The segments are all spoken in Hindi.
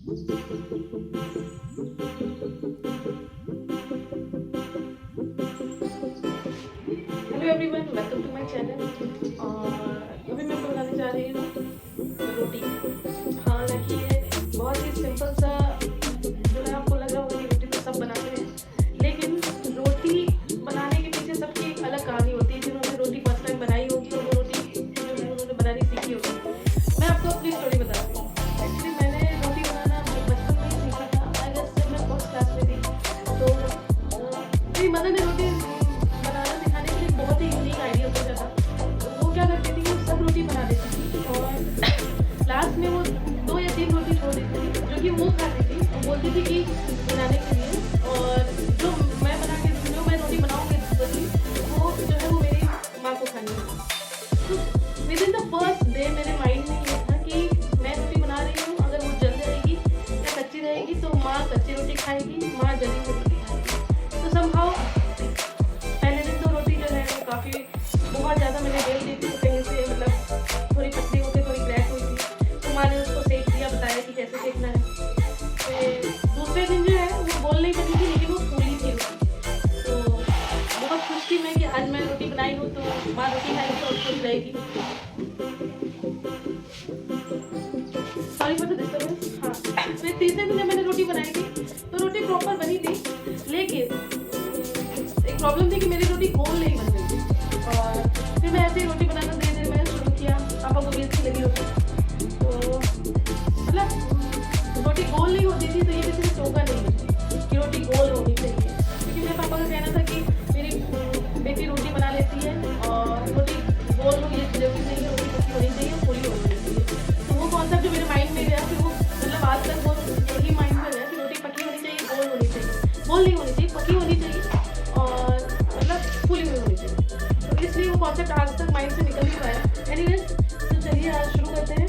Hello everyone, welcome to my channel. और अभी मैं बनाने जा रही हूँ रोटी। हालांकि ये बहुत ही सिंपल सा जो है, आपको लग रहा होगा कि रोटी तो सब बनाते हैं, लेकिन रोटी बनाने के पीछे सबकी एक अलग कहानी होती है। जिन्होंने रोटी फर्स्ट टाइम बनाई होगी और वो रोटी जो है उन्होंने बनानी सीखी होगी। मैं आपको अपनी स्टोरी बताती हूँ। एक्चुअली मैंने रोटी बनाना बचपन में ही सीखा था। आई गेस जब मैं फर्स्ट क्लास में थी, तो मेरी मदर ने रोटी बनाना सिखाने के लिए बहुत ही यूनिक आइडिया सोचा था। वो क्या करती थी कि सब रोटी बना देती थी और लास्ट में वो 2 या 3 रोटी छोड़ देती थी, जो कि वो खाती थी और बोलती थी कि बनाने के लिए। और जो मैं रोटी बनाऊंगी दूसरी, वो जो है वो मेरी माँ को खानी है। तो with in the first day मेरे माइंड में ये था कि मैं रोटी बना रही हूँ, अगर वो जल जाएगी या कच्ची रहेगी तो माँ कच्ची रोटी खाएगी, माँ जली हुई रोटी खाएगी। तो समहाउ पहले दिन तो रोटी जो है वो काफ़ी बहुत ज़्यादा मैंने बेल दी थी, तो कहीं से मतलब थोड़ी पतली हो गई, थोड़ी क्रैक हुई थी। तो माँ ने उसको सेक दिया, बताया कि कैसे सेकना है। फिर दूसरे दिन जो है वो गोल नहीं बनी थी, लेकिन वो फूली थी रोटी। तो बहुत खुश थी मैं कि आज मैं रोटी बनाई हूँ तो माँ रोटी खाएगी और खुश रहेगी। Sorry for the disturbance. हाँ, फिर तीसरे दिन जब मैंने रोटी बनाई थी तो रोटी प्रॉपर बनी थी, लेकिन एक प्रॉब्लम थी कि मेरी रोटी गोल नहीं बन रही थी। और फिर मैं ऐसे ही रोटी बनाना धीरे धीरे मैंने शुरू किया। पापा को भी अच्छी लगी रोटी, तो मतलब रोटी गोल नहीं होती थी, तो ये किसी ने टोका नहीं मुझे कि रोटी गोल होनी चाहिए, क्योंकि मेरे पापा का कहना था कि मेरी बेटी रोटी बना लेती है और रोटी गोल हो ये जरूरी नहीं है, रोटी पकी होनी चाहिए, पूरी होनी चाहिए। तो वो कॉन्सेप्ट जो मेरे माइंड में गया, फिर वो मतलब आज तक वो यही माइंड में है कि रोटी पकी होनी चाहिए, गोल होनी चाहिए। गोल नहीं होनी चाहिए, पकी होनी चाहिए और मतलब फूली हुई होनी चाहिए। तो इसलिए वो कॉन्सेप्ट आज तक माइंड से निकल नहीं पाया। एनीवेज, तो चलिए आज शुरू करते हैं।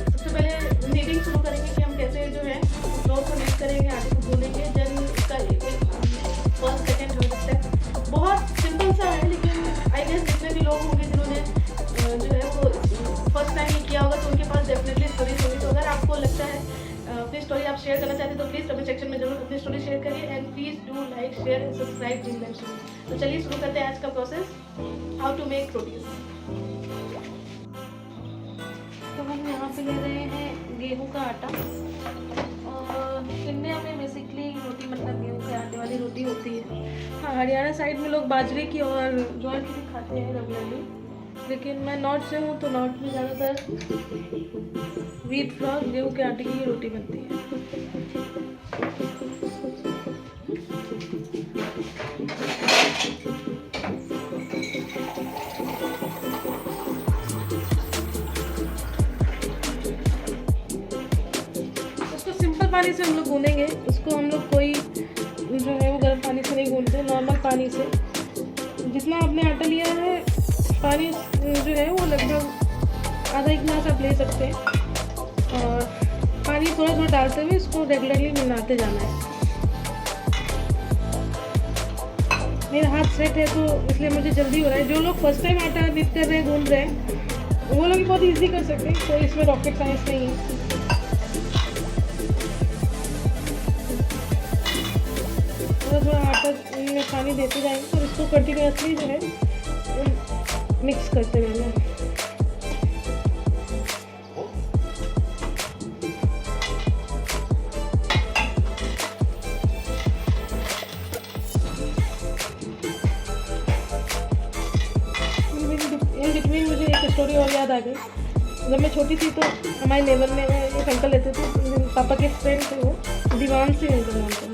सबसे पहले नीटिंग शुरू करेंगे कि हम कैसे जो है फ्लोर को नीट करेंगे, आटे को गूंदेंगे। देन इसका फर्स्ट सेकेंड थर्ड स्टेप बहुत सिंपल सा है, लेकिन आई गेस जितने भी लोग होंगे जिन्होंने जो है वो फर्स्ट टाइम ही किया होगा, तो उनके पास डेफिनेटली स्टोरीज होगी। तो अगर आपको लगता है अपनी स्टोरी आप शेयर करना चाहते हैं तो प्लीज़ कमेंट सेक्शन में जरूर अपनी स्टोरी शेयर करिए। And please do like, share and subscribe dream life story. तो चलिए शुरू करते हैं आज का process, how to make rotis. तो हम यहाँ पे ले रहे हैं गेहूं का आटा। और इंडिया में बेसिकली रोटी मतलब गेहूं के आटे वाली रोटी होती है। हाँ, हरियाणा साइड में लोग बाजरे की और ज्वार की भी खाते हैं रेगुलरली, लेकिन मैं नॉर्थ से हूँ तो नॉर्थ में ज़्यादातर व्हीट फ्लोर गेहूं के आटे की ही रोटी बनती है। उसको सिंपल पानी से हम लोग गूंदेंगे। उसको हम लोग कोई जो है वो गर्म पानी से नहीं गूंदते, नॉर्मल पानी से। जितना आपने आटा लिया है, पानी जो है वो लगभग आधा एक गिलास आप ले सकते हैं। और पानी थोड़ा थोड़ा डालते हुए इसको रेगुलरली मिलाते जाना है। मेरा हाथ सेट है तो इसलिए मुझे जल्दी हो रहा है। जो लोग फर्स्ट टाइम आटा नीट कर रहे हैं, गूंद रहे हैं, वो लोग बहुत इजी कर सकते हैं, तो इसमें रॉकेट साइंस नहीं है। थोड़ा थोड़ा आटा में पानी देते जाएंगे और इसको कंटिन्यूसली जो है मिक्स करते रहना है। इन बिटवीन मुझे एक स्टोरी और याद आ गई। जब मैं छोटी थी तो हमारे नेबर में एक अंकल रहते थे, पापा के फ्रेंड थे, वो दीवान से अंकल नाम थे।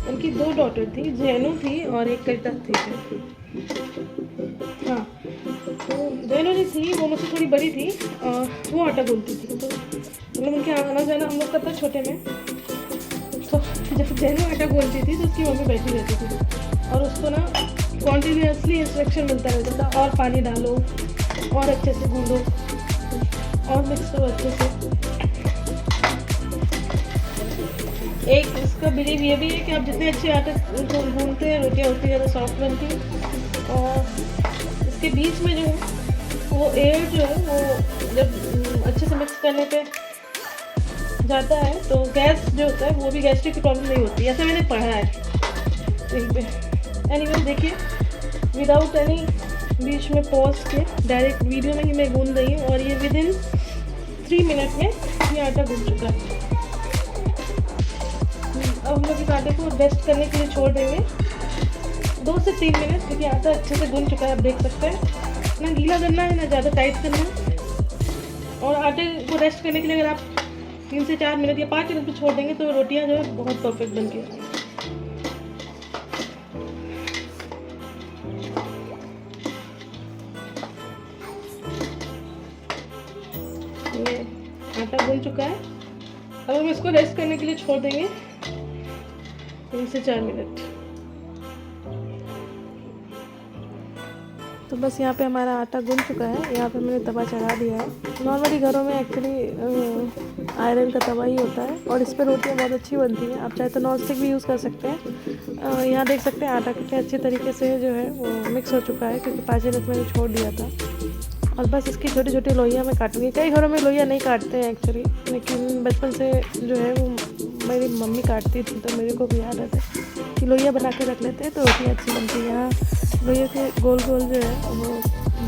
उनकी 2 डॉटर थी, जैनू थी और एक कविता थी। हाँ, तो जैनू जो थी वो मुझसे थोड़ी बड़ी थी और वो आटा गूंथती थी। तो मतलब उनके आना जाना हम लोग का था छोटे में। तो जब जैनू आटा गूंथती थी तो उसकी मम्मी बैठी रहती थी और उसको ना कॉन्टीन्यूसली इंस्ट्रक्शन मिलता रहता था, और पानी डालो और अच्छे से गूंदो और मिक्स करो अच्छे से। एक इसका बिलीव ये भी है कि आप जितने अच्छे आटे गूंदते हैं, रोटियाँ उतनी ज़्यादा सॉफ्ट बनती हैं। और इसके बीच में जो है वो एयर जो है वो जब अच्छे से मिक्स करने पे जाता है तो गैस जो होता है वो भी गैस्ट्रिक की प्रॉब्लम नहीं होती, ऐसा मैंने पढ़ा है कहीं पे। एनीवे देखिए, विदाउट एनी बीच में पॉज के डायरेक्ट वीडियो में ही मैं गूंद रही हूँ और ये विदिन 3 मिनट में ये आटा गूंद चुका है। अब हम लोग इस आटे को रेस्ट करने के लिए छोड़ देंगे 2 से 3 मिनट, क्योंकि आटा अच्छे से गूंद चुका है। आप देख सकते हैं, ना गीला करना है ना ज़्यादा टाइट करना है। और आटे को रेस्ट करने के लिए अगर आप 3 से 4 मिनट या 5 मिनट भी छोड़ देंगे तो रोटियां जो है बहुत परफेक्ट बन के आएंगी। ये आटा गूंद चुका है। अब हम इसको रेस्ट करने के लिए छोड़ देंगे 3 से 4 मिनट। तो बस यहाँ पे हमारा आटा गूंद चुका है। यहाँ पे मैंने तवा चढ़ा दिया है। नॉर्मली घरों में एक्चुअली आयरन का तवा ही होता है और इस पर रोटियाँ बहुत अच्छी बनती हैं। आप चाहे तो नॉन स्टिक भी यूज़ कर सकते हैं। यहाँ देख सकते हैं आटा कितने अच्छे तरीके से जो है वो मिक्स हो चुका है, क्योंकि 5 मिनट मैंने छोड़ दिया था। और बस इसकी छोटी छोटी लोइयाँ मैं काटूँगी। कई घरों में लोइयाँ नहीं काटते हैं एक्चुअली, लेकिन बचपन से जो है वो मेरी मम्मी काटती थी तो मेरे को भी आदत है कि लोइयाँ बना के रख लेते हैं तो रोटियाँ अच्छी बनती है। यहाँ लोइया के गोल गोल जो है वो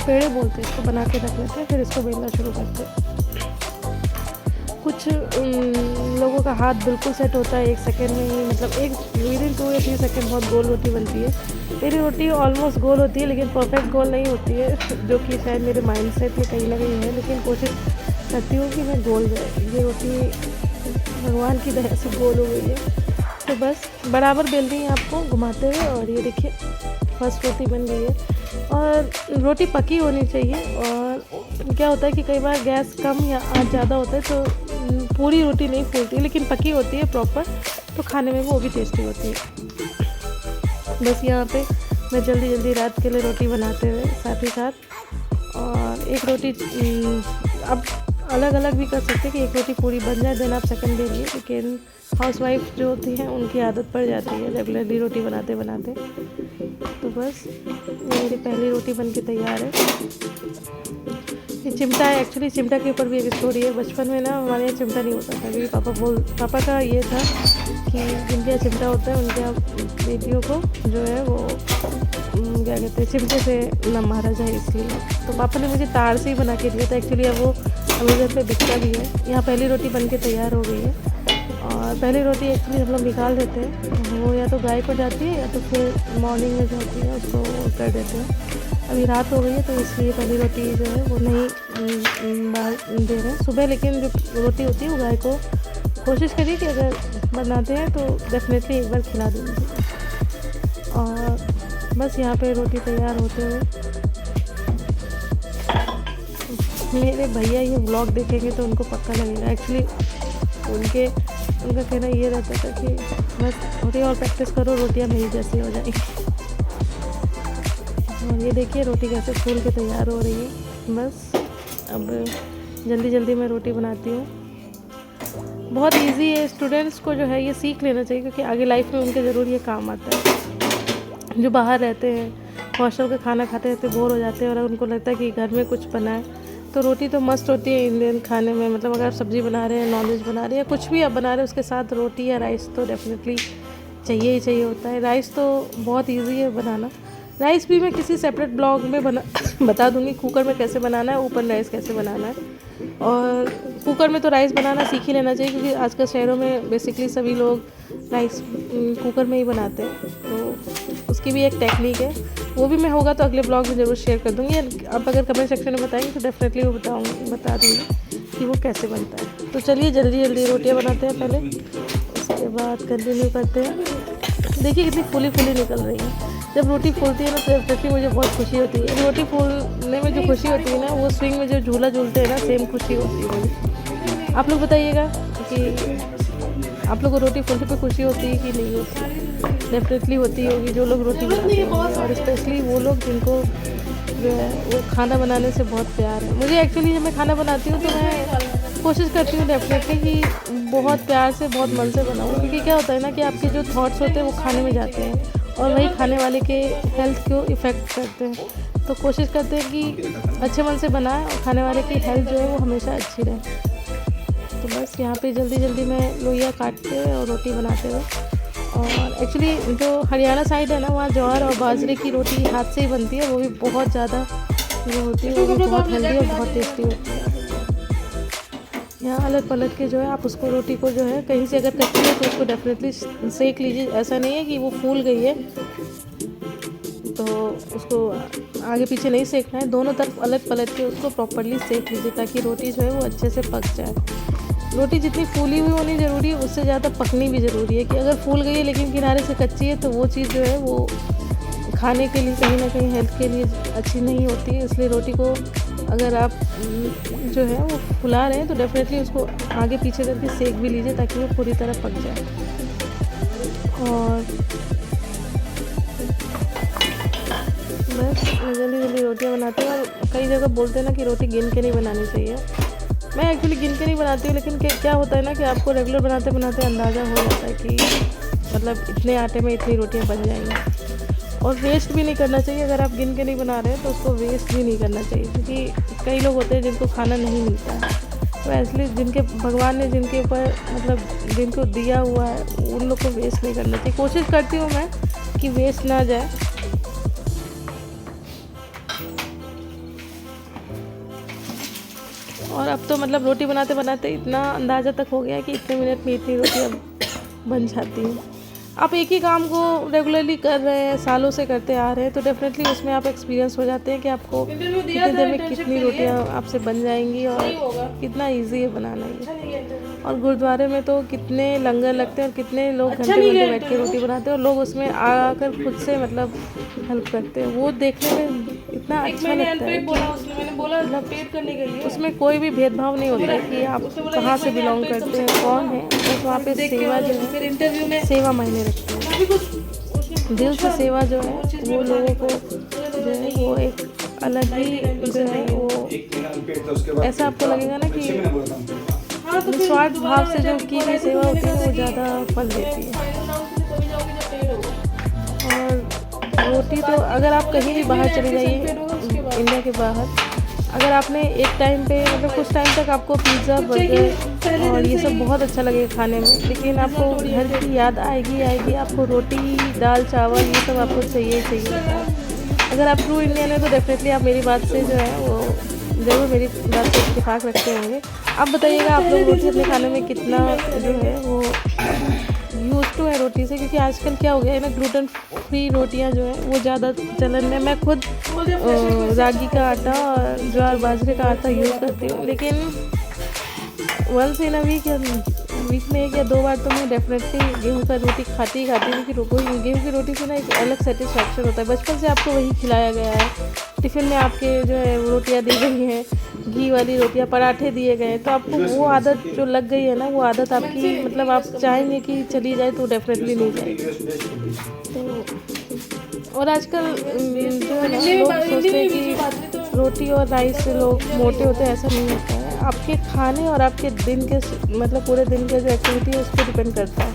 पेड़े बोलते हैं, इसको बना के रख लेते हैं, फिर इसको बेलना शुरू करते हैं। कुछ लोगों का हाथ बिल्कुल सेट होता है 1 सेकेंड में ही, मतलब विदिन 2 या 3 सेकेंड बहुत गोल रोटी बनती है। मेरी रोटी ऑलमोस्ट गोल होती है, लेकिन परफेक्ट गोल नहीं होती है, जो कि शायद मेरे माइंड सेट में कहीं ना कहीं है। लेकिन कोशिश करती हूँ कि मैं गोल जाए। ये रोटी भगवान की दया से गोल हो गई है। तो बस बराबर बेल रही है आपको घुमाते हुए, और ये देखिए फर्स्ट रोटी बन गई है। और रोटी पकी होनी चाहिए। और क्या होता है कि कई बार गैस कम या आँच ज़्यादा होता है तो पूरी रोटी नहीं फूलती, लेकिन पकी होती है प्रॉपर, तो खाने में वो भी टेस्टी होती है। बस यहाँ पे मैं जल्दी जल्दी रात के लिए रोटी बनाते हुए साथ ही साथ, और एक रोटी अब अलग अलग भी कर सकते हैं कि एक रोटी पूरी बन जाए देन आप सेकंड दे लिए, लेकिन हाउसवाइफ जो होती हैं उनकी आदत पड़ जाती है रेगुलरली रोटी बनाते बनाते। तो बस मेरी पहली रोटी बन के तैयार है। ये चिमटा है, एक्चुअली चिमटा के ऊपर भी एक स्टोरी है। बचपन में ना हमारे यहाँ चिमटा नहीं होता था, क्योंकि पापा का ये था कि जिनके यहाँ चिमटा होता है उनके यहाँ बेटियों को जो है वो क्या कहते हैं चिमटे से न मारा जाए, इसलिए तो पापा ने मुझे तार से ही बना के दिया था। एक्चुअली अब वो अमेज़न पे बिकता भी है। यहाँ पहली रोटी बन के तैयार हो गई है। और पहली रोटी एक्चुअली हम लोग निकाल देते हैं, वो या तो गाय को जाती है या तो फिर मॉर्निंग में जो होती है उसको कर देते हैं। अभी रात हो गई है तो इसलिए पहली रोटी जो है वो नहीं बाहर दे रहे हैं सुबह, लेकिन जो रोटी होती है वो गाय को कोशिश करिए कि अगर बनाते हैं तो डेफिनेटली एक बार खिला दूँगी। और बस यहाँ पे रोटी तैयार होते हुए मेरे भैया ये व्लॉग देखेंगे तो उनको पक्का लगेगा। एक्चुअली उनका कहना ये रहता था कि बस थोड़ी और प्रैक्टिस करो, रोटियाँ मेरी जैसी हो जाएगी। और ये देखिए रोटी कैसे फूल के तैयार हो रही है। बस अब जल्दी जल्दी मैं रोटी बनाती हूँ। बहुत इजी है, स्टूडेंट्स को जो है ये सीख लेना चाहिए, क्योंकि आगे लाइफ में उनके ज़रूर ये काम आता है। जो बाहर रहते हैं हॉस्टल का खाना खाते रहते बोर हो जाते हैं और उनको लगता है कि घर में कुछ बनाए, तो रोटी तो मस्त होती है इंडियन खाने में। मतलब अगर आप सब्ज़ी बना रहे हैं, नॉनवेज बना रहे हैं, या कुछ भी आप बना रहे हैं, उसके साथ रोटी या राइस तो डेफिनेटली चाहिए ही चाहिए होता है। राइस तो बहुत इजी है बनाना। राइस भी मैं किसी सेपरेट ब्लॉग में बता दूंगी कुकर में कैसे बनाना है, ओपन राइस कैसे बनाना है। और कुकर में तो राइस बनाना सीख ही लेना चाहिए, क्योंकि आजकल शहरों में बेसिकली सभी लोग राइस कुकर में ही बनाते हैं। तो उसकी भी एक टेक्निक है, वो भी मैं होगा तो अगले ब्लॉग में ज़रूर शेयर कर दूँगी। आप अगर कमेंट सेक्शन में बताएंगे तो डेफिनेटली वो बता दूँगी कि वो कैसे बनता है। तो चलिए जल्दी जल्दी रोटियाँ बनाते हैं पहले, उसके बाद कंटिन्यू करते हैं। देखिए कितनी फूली फूली निकल रही है। जब रोटी फूलती है ना तो डेफिनेटली मुझे बहुत खुशी होती है। रोटी फूलने में जो खुशी होती है ना, वो स्विंग में जो झूला झूलते हैं ना, सेम खुशी होती है मुझे। आप लोग बताइएगा कि आप लोग को रोटी फूलने पे खुशी होती है कि नहीं होती? डेफिनेटली होती होगी जो लोग रोटी बनाते हैं, और स्पेशली वो लोग जिनको जो है वो खाना बनाने से बहुत प्यार है। मुझे एक्चुअली जब मैं खाना बनाती हूँ तो मैं कोशिश करती हूँ डेफिनेटली कि बहुत प्यार से बहुत मन से बनाऊँ, क्योंकि क्या होता है ना कि आपके जो थॉट्स होते हैं वो खाने में जाते हैं और वही खाने वाले के हेल्थ को इफ़ेक्ट करते हैं। तो कोशिश करते हैं कि अच्छे मन से बनाएं और खाने वाले की हेल्थ जो है वो हमेशा अच्छी रहे। तो बस यहाँ पे जल्दी जल्दी मैं लोइयाँ काटते हुए और रोटी बनाते हुए। और एक्चुअली जो हरियाणा साइड है ना, वहाँ ज्वार और बाजरे की रोटी हाथ से ही बनती है, वो भी बहुत ज़्यादा जो होती है, वो भी बहुत हेल्दी और बहुत टेस्टी होती है। यहाँ अलग पलट के जो है आप उसको रोटी को जो है कहीं से अगर कच्ची है तो उसको डेफिनेटली सेक लीजिए। ऐसा नहीं है कि वो फूल गई है तो उसको आगे पीछे नहीं सेकना है, दोनों तरफ अलग पलट के उसको प्रॉपरली सेक लीजिए ताकि रोटी जो है वो अच्छे से पक जाए। रोटी जितनी फूली हुई होनी ज़रूरी है, उससे ज़्यादा पकनी भी ज़रूरी है। कि अगर फूल गई है लेकिन किनारे से कच्ची है तो वो चीज़ जो है वो खाने के लिए कहीं ना कहीं हेल्थ के लिए अच्छी नहीं होती है। इसलिए रोटी को अगर आप जो है वो फुला रहे हैं तो डेफिनेटली उसको आगे पीछे करके सेक भी लीजिए ताकि वो पूरी तरह पक जाए। और बस मैं जल्दी जल्दी रोटियाँ बनाती हूँ। और कई जगह बोलते हैं ना कि रोटी गिन के नहीं बनानी चाहिए। मैं एक्चुअली गिन के नहीं बनाती हूँ, लेकिन क्या होता है ना कि आपको रेगुलर बनाते बनाते अंदाज़ा हो जाता है कि मतलब इतने आटे में इतनी रोटियाँ बन जाएंगी। और वेस्ट भी नहीं करना चाहिए। अगर आप गिन के नहीं बना रहे हैं तो उसको वेस्ट भी नहीं करना चाहिए, क्योंकि कई लोग होते हैं जिनको खाना नहीं मिलता है। तो इसलिए जिनके भगवान ने जिनके ऊपर मतलब जिनको दिया हुआ है उन लोग को वेस्ट नहीं करना चाहिए। कोशिश करती हूँ मैं कि वेस्ट ना जाए। और अब तो मतलब रोटी बनाते बनाते इतना अंदाज़ा तक हो गया है कि इतने मिनट में इतनी रोटी अब बन जाती है। आप एक ही काम को रेगुलरली कर रहे हैं, सालों से करते आ रहे हैं, तो डेफिनेटली उसमें आप एक्सपीरियंस हो जाते हैं कि आपको कितनी देर में कितनी रोटियां आपसे बन जाएंगी और कितना इजी है बनाना ये। और गुरुद्वारे में तो कितने लंगर लगते हैं और कितने लोग घंटे घंटे बैठ के रोटी बनाते हैं और लोग उसमें आकर खुद से मतलब हेल्प करते हैं। वो देखने में इतना अच्छा लगता है कि उसमें कोई भी भेदभाव नहीं होता है कि आप कहाँ से बिलोंग करते हैं, कौन है। बस वहाँ पे सेवा जो है सेवा मायने रखती है। दिल से सेवा जो है वो लोगों को जो है वो एक अलग ही जो है वो ऐसा आपको लगेगा ना कि निस्वार्थ भाव से जो की गई सेवा होती है वो ज़्यादा फल देती है। और रोटी तो अगर आप कहीं भी बाहर चले जाइए इंडिया के बाहर, अगर आपने एक टाइम पे मतलब कुछ टाइम तक आपको पिज़्ज़ा बर्गर और ये सब बहुत अच्छा लगेगा खाने में, लेकिन आपको घर की याद आएगी। आपको रोटी दाल चावल ये सब आपको चाहिए। अगर आप ट्रू इंडियन है तो डेफिनेटली आप मेरी बात से जो है वो ज़रूर मेरी बात से इत्तेफाक रखते होंगे। आप बताइएगा आप लोग रोटी अपने खाने में कितना जो है वो यूज टू है रोटी से, क्योंकि आजकल क्या हो गया है ना, ग्लूटेन फ्री रोटियां जो है वो ज़्यादा चलन में। मैं खुद रागी का आटा और ज्वार बाजरे का आटा यूज़ करती हूँ, लेकिन वंस इन अ वीक में 1 या 2 बार तो मैं डेफिनेटली गेहूं का रोटी खाती हूँ, क्योंकि गेहूं की रोटी से ना एक अलग सेटिस्फैक्शन होता है। बचपन से आपको वही खिलाया गया है, टिफ़िन में आपके जो है रोटियां दी गई हैं, घी वाली रोटियां, पराठे दिए गए हैं, तो आपको वो आदत जो लग गई है ना, वो आदत आपकी मतलब आप चाहेंगे कि चली जाए तो डेफिनेटली नहीं जाएगी। तो और आजकल जो है ना लोग सोचते हैं कि रोटी और राइस से लोग मोटे होते हैं, ऐसा नहीं होता है। आपके खाने और आपके दिन के मतलब पूरे दिन के जो एक्टिविटी है उस पर डिपेंड करता है।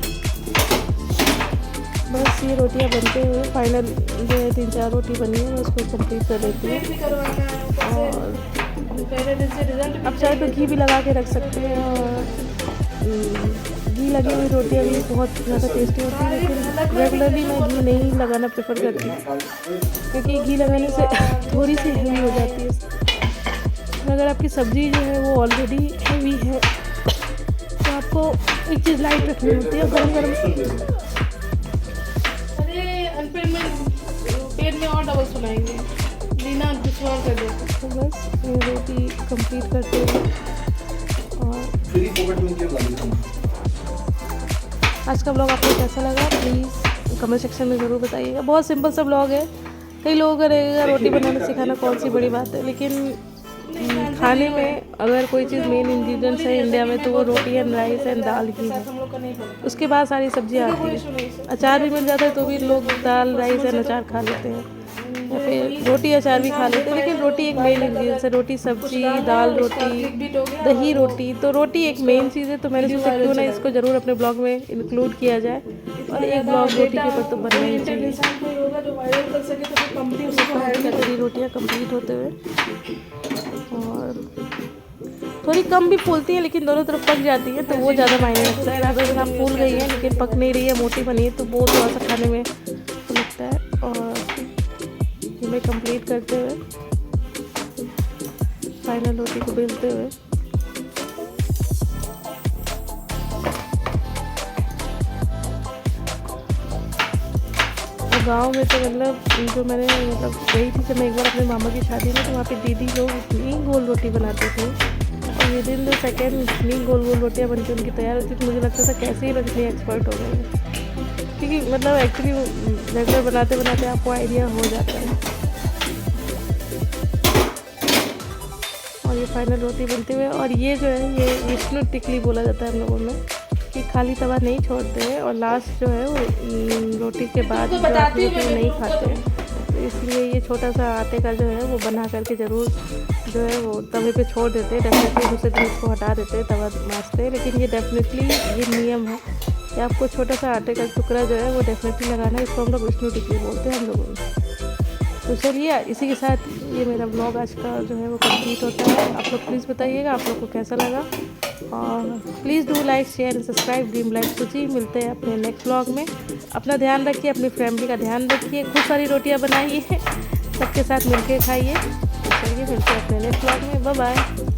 बस ये रोटियां बनते हुए फाइनल जो है 3-4 रोटी बनी है, मैं उसको कंप्लीट कर देती हूँ। और आप चाहे तो घी भी लगा के रख सकते हैं, और घी लगी हुई रोटियाँ भी बहुत ज़्यादा टेस्टी होती है, लेकिन रेगुलरली मैं घी नहीं लगाना प्रेफर करती हूँ, क्योंकि घी लगाने से थोड़ी सी हेवी हो जाती है। अगर आपकी सब्ज़ी जो है वो ऑलरेडी हेवी है तो आपको एक चीज़ लाइट रखनी होती है, गरम पेट में और डबल सुनाएंगे बिना दुश्वार कर देते। तो बस ये रोटी कंप्लीट करते हैं। और आज का ब्लॉग आपको कैसा लगा प्लीज़ कमेंट सेक्शन में ज़रूर बताइएगा। बहुत सिंपल सा ब्लॉग है। कई लोगों का रहेगा रोटी बनाना सिखाना कौन सी बड़ी बात है, लेकिन खाने में अगर कोई चीज़ मेन इंग्रेडिएंट्स है इंडिया में तो वो रोटी एंड राइस एंड दाल ही है। उसके बाद सारी सब्जियां आती हैं। अचार भी मिल जाता है तो भी लोग दाल राइस एंड अचार खा लेते हैं, या फिर रोटी अचार भी खा लेते हैं, लेकिन रोटी एक मेन इंग्रेडिएंट्स है। रोटी सब्जी दाल रोटी दही रोटी, तो रोटी एक मेन चीज़ है। तो मैंने सोचा क्यों ना इसको ज़रूर अपने ब्लॉग में इंक्लूड किया जाए, और एक ब्लॉग रोटी के ऊपर तो बनना ही चाहिए। रोटियाँ कंप्लीट होते हुए और थोड़ी कम भी फूलती है लेकिन दोनों तरफ पक जाती है, तो वो ज़्यादा मायने रखता है। राधा जन आप फूल गई है लेकिन पक नहीं रही है, मोटी बनी है, तो वो थोड़ा सा खाने में लगता है। और मैं कंप्लीट करते हुए फाइनल रोटी को बेलते हुए गांव में तो मतलब जो मैंने गई थी जब मैं एक बार अपने मामा की शादी में, तो वहाँ पे दीदी लोग इतनी गोल रोटी बनाते थे, और ये दिन सेकेंड इतनी गोल गोल रोटियाँ बनकर उनकी तैयार होती थी, मुझे लगता था कैसे ही लोग इतनी एक्सपर्ट हो गए हैं, क्योंकि मतलब एक्चुअली रेगुलर बनाते बनाते आपको आइडिया हो जाता है। और ये फाइनल रोटी बनते हुए, और ये जो है ये विष्णु टिकली बोला जाता है हम लोगों में, कि खाली तवा नहीं छोड़ते हैं और लास्ट जो है वो रोटी के बाद जो रोटी नहीं खाते हैं, तो इसलिए ये छोटा सा आटे का जो है वो बना करके ज़रूर जो है वो तवे पे छोड़ देते हैं। डेफिनेटली दूसरे दिन इसको हटा देते हैं, तवा माँजते हैं, लेकिन ये डेफिनेटली ये नियम है कि आपको छोटा सा आटे का टुकड़ा जो है वो डेफिनेटली लगाना है। इसको हम लोग विष्णु टिकली बोलते हैं हम लोगों में। तो चलिए इसी के साथ ये मेरा ब्लॉग आज का जो है वो कंप्लीट होता है। आप लोग प्लीज़ बताइएगा आप लोग को कैसा लगा, और please do like share and subscribe dream life सूची। मिलते हैं अपने नेक्स्ट ब्लॉग में। अपना ध्यान रखिए, अपनी फैमिली का ध्यान रखिए, खूब सारी रोटियां बनाइए, सबके साथ मिलके खाइए। चलिए मिलते हैं अपने नेक्स्ट ब्लॉग में। Bye bye.